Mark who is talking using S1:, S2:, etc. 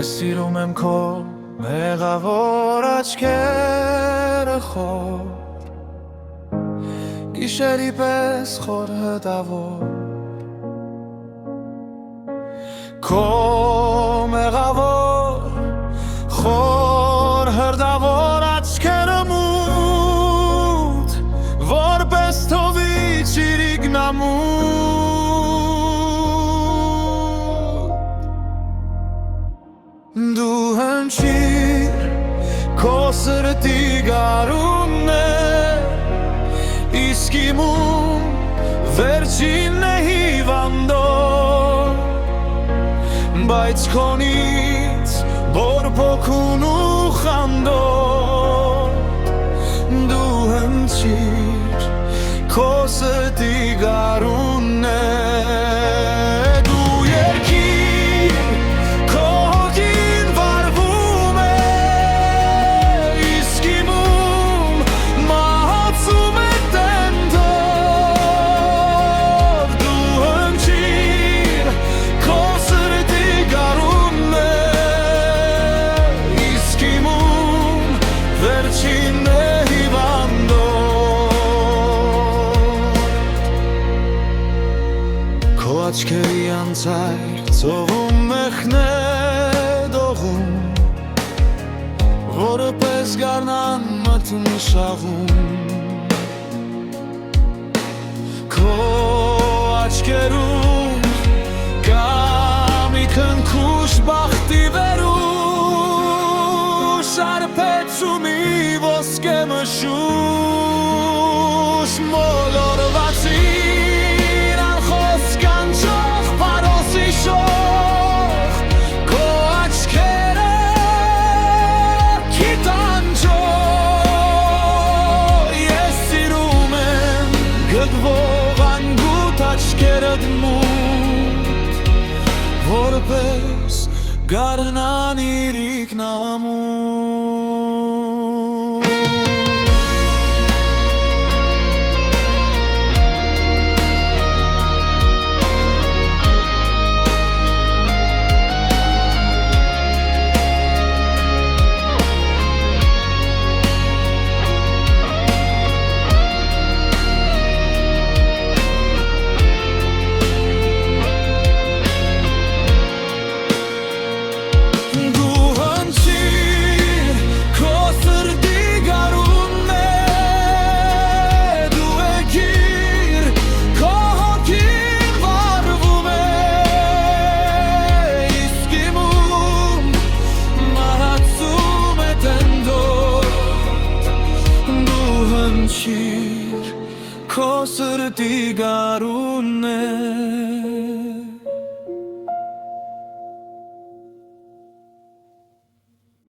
S1: Ես սիրում եմ քո մեղավոր աչքերը խոր Գիշերի պես խոր հտավոր Քո մեղավոր խոր հրդավոր աչքերը մութ Որպես թովի ճիրիգնամուտ Դու հնչիր քո սրտի գարունն է Իսկ իմում վերջինն է հիվանդոր Բայց քոնից բորբոքուն ու խանդոր Դու հնչիր քո սրտի գարունն է Աչքերի անցայր ծովում մեղն է դողում Որը պես գարնան մթնշաղում Քո աչքերում կա մի քնքուշ բախտի վերուշ Արպեցում մի ոսկե մշուշ մոլորվածի Որպես գարնան իրիկնամուտ Քո սրտի գարունն է